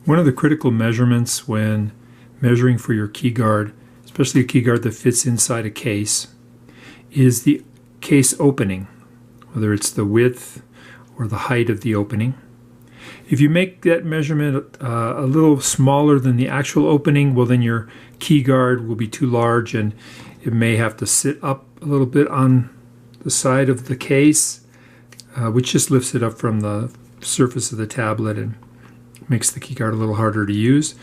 One of the critical measurements when measuring for your key guard, especially a key guard that fits inside a case, is the case opening, whether it's the width or the height of the opening. If you make that measurement a little smaller than the actual opening, well, then your key guard will be too large and it may have to sit up a little bit on the side of the case, which just lifts it up from the surface of the tablet and makes the key guard a little harder to use.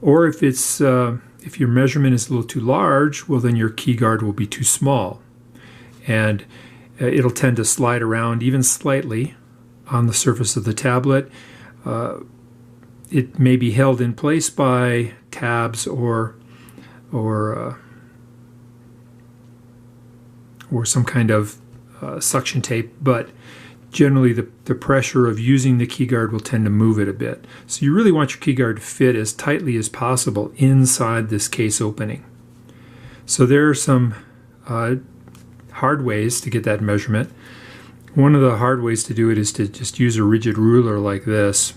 Or if your measurement is a little too large, well, then your key guard will be too small, and it'll tend to slide around even slightly on the surface of the tablet. It may be held in place by tabs or some kind of suction tape, but generally the pressure of using the key guard will tend to move it a bit. So you really want your key guard to fit as tightly as possible inside this case opening. So there are some hard ways to get that measurement. One of the hard ways to do it is to just use a rigid ruler like this,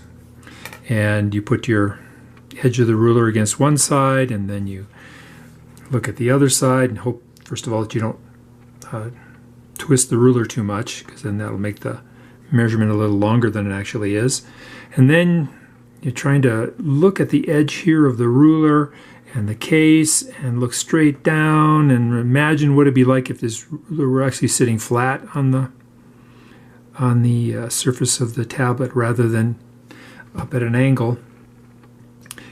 and you put your edge of the ruler against one side and then you look at the other side and hope, first of all, that you don't twist the ruler too much, because then that'll make the measurement a little longer than it actually is. And then you're trying to look at the edge here of the ruler and the case and look straight down and imagine what it'd be like if this ruler were actually sitting flat on the surface of the tablet rather than up at an angle.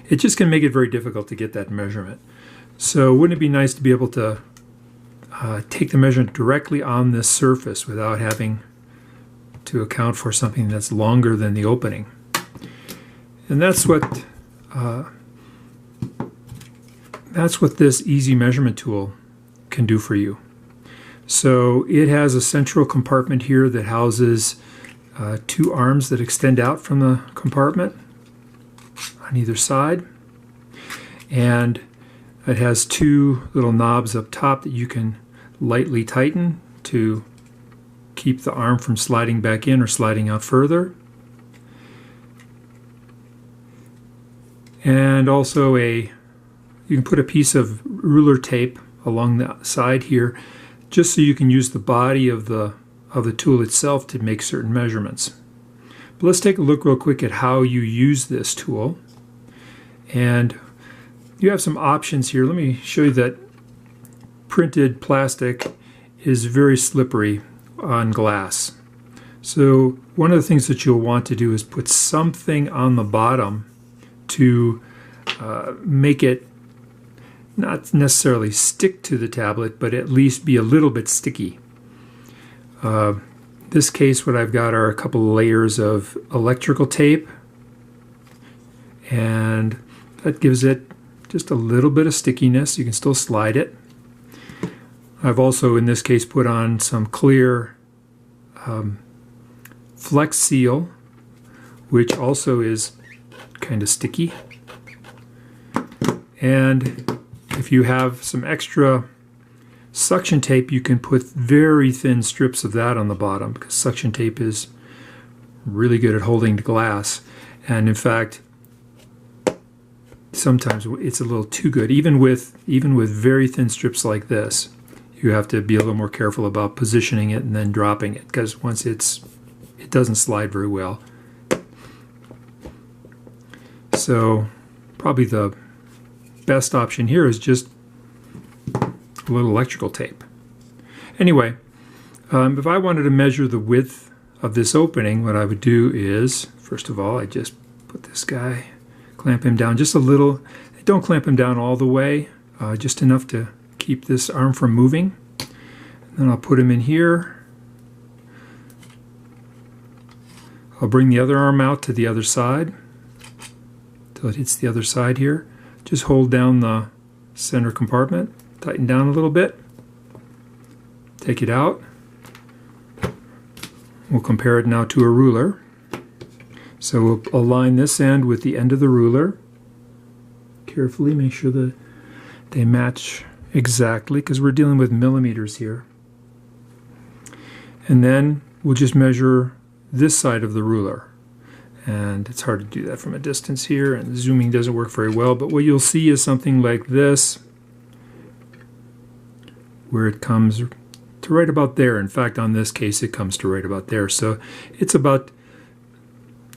It just can make it very difficult to get that measurement. So wouldn't it be nice to be able to take the measurement directly on this surface without having to account for something that's longer than the opening? And that's what this easy measurement tool can do for you. So it has a central compartment here that houses two arms that extend out from the compartment on either side, and it has two little knobs up top that you can lightly tighten to keep the arm from sliding back in or sliding out further. And also you can put a piece of ruler tape along the side here just so you can use the body of the tool itself to make certain measurements. But let's take a look real quick at how you use this tool. And you have some options here. Let me show you that printed plastic is very slippery on glass. So one of the things that you'll want to do is put something on the bottom to make it not necessarily stick to the tablet, but at least be a little bit sticky. In this case, what I've got are a couple of layers of electrical tape, and that gives it just a little bit of stickiness. You can still slide it. I've also, in this case, put on some clear Flex Seal, which also is kind of sticky. And if you have some extra suction tape, you can put very thin strips of that on the bottom, because suction tape is really good at holding the glass. And in fact, sometimes it's a little too good. Even with very thin strips like this, you have to be a little more careful about positioning it and then dropping it, because once it doesn't slide very well. So probably the best option here is just a little electrical tape. Anyway, if I wanted to measure the width of this opening, what I would do is, first of all, I just put this guy, clamp him down just a little. Don't clamp him down all the way, just enough to keep this arm from moving. And then I'll put him in here. I'll bring the other arm out to the other side till it hits the other side here. Just hold down the center compartment, tighten down a little bit, take it out. We'll compare it now to a ruler. So we'll align this end with the end of the ruler. Carefully make sure that they match exactly, because we're dealing with millimeters here. And then we'll just measure this side of the ruler. And it's hard to do that from a distance here, and zooming doesn't work very well, but what you'll see is something like this, where it comes to right about there. In fact, on this case, it comes to right about there. So it's about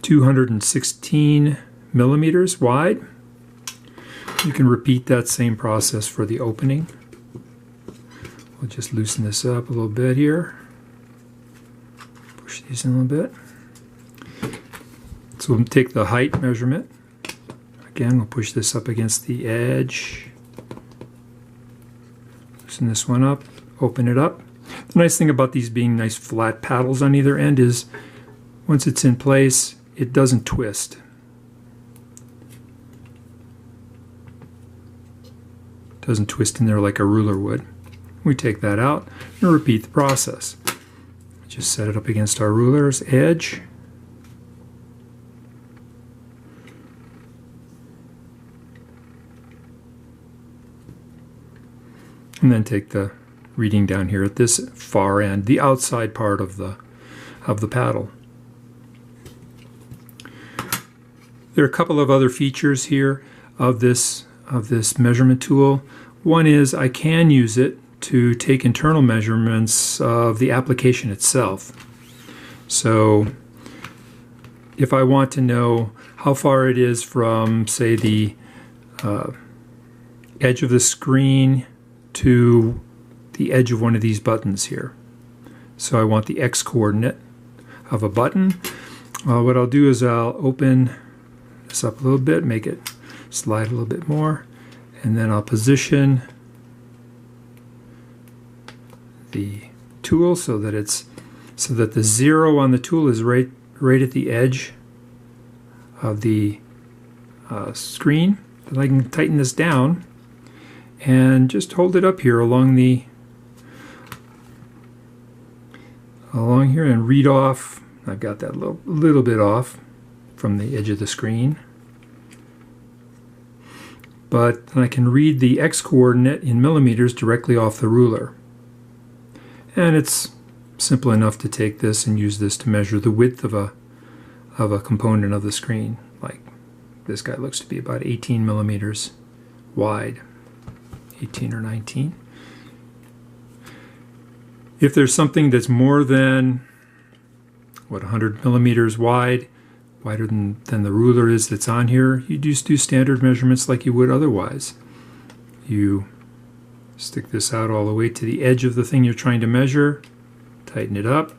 216 millimeters wide. You can repeat that same process for the opening. We'll just loosen this up a little bit here. Push these in a little bit. So we'll take the height measurement. Again, we'll push this up against the edge. Loosen this one up, open it up. The nice thing about these being nice flat paddles on either end is once it's in place, it doesn't twist. It doesn't twist in there like a ruler would. We take that out and repeat the process. Just set it up against our ruler's edge. And then take the reading down here at this far end, the outside part of the paddle. There are a couple of other features here of this measurement tool. One is I can use it to take internal measurements of the application itself. So if I want to know how far it is from, say, the edge of the screen to the edge of one of these buttons here. So I want the X coordinate of a button. What I'll do is I'll open this up a little bit, make it slide a little bit more, and then I'll position the tool so that the 0 on the tool is right at the edge of the screen. Then I can tighten this down and just hold it up here along here and read off. I've got that little bit off from the edge of the screen, but then I can read the X coordinate in millimeters directly off the ruler. And it's simple enough to take this and use this to measure the width of a component of the screen. Like this guy looks to be about 18 millimeters wide. 18 or 19. If there's something that's more than 100 millimeters wide, wider than the ruler is that's on here, you just do standard measurements like you would otherwise. You stick this out all the way to the edge of the thing you're trying to measure, tighten it up,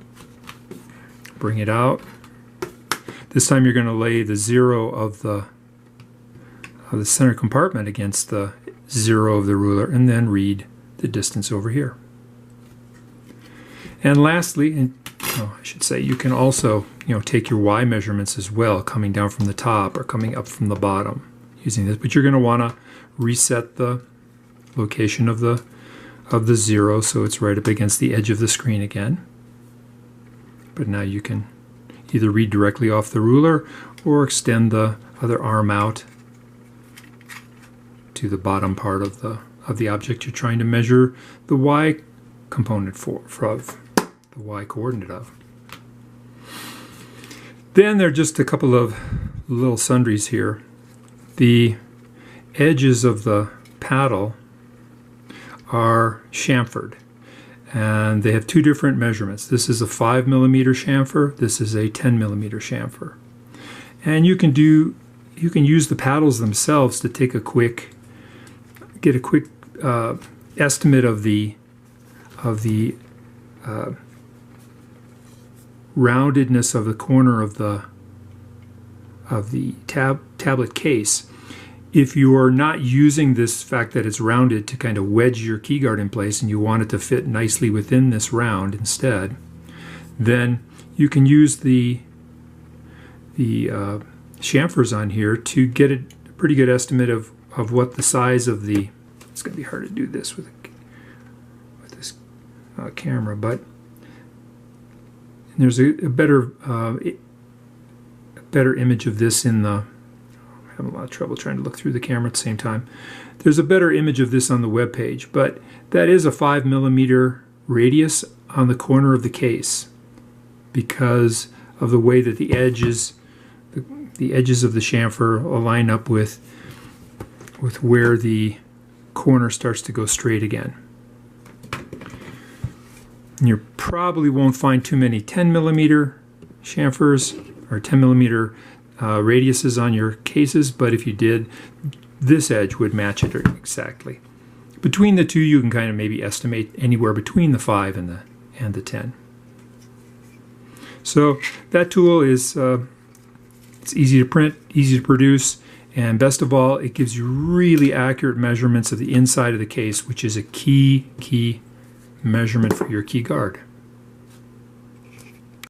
bring it out. This time you're going to lay the 0 of the center compartment against the 0 of the ruler, and then read the distance over here. And lastly, I should say, you can also take your Y measurements as well, coming down from the top or coming up from the bottom using this. But you're going to want to reset the location of the 0 so it's right up against the edge of the screen again. But now you can either read directly off the ruler or extend the other arm out to the bottom part of the object you're trying to measure the Y component of the Y coordinate of. Then there are just a couple of little sundries here. The edges of the paddle are chamfered, and they have two different measurements. This is a 5 millimeter chamfer. This is a 10 millimeter chamfer, and you can use the paddles themselves to take get a quick estimate of the roundedness of the corner of the tablet case. If you are not using this fact that it's rounded to kind of wedge your keyguard in place and you want it to fit nicely within this round instead, then you can use the chamfers on here to get a pretty good estimate of what the size of the, it's going to be hard to do this with this camera, but there's a better image of this in the, I'm having a lot of trouble trying to look through the camera at the same time. There's a better image of this on the web page, but that is a 5 millimeter radius on the corner of the case because of the way that the edge is, the the edges of the chamfer will line up with where the corner starts to go straight again. And you probably won't find too many 10 millimeter chamfers or 10 millimeter radiuses on your cases, but if you did, this edge would match it exactly. Between the two, you can kind of maybe estimate anywhere between the 5 and the 10. So that tool is it's easy to print, easy to produce, and best of all, it gives you really accurate measurements of the inside of the case, which is a key measurement for your key guard.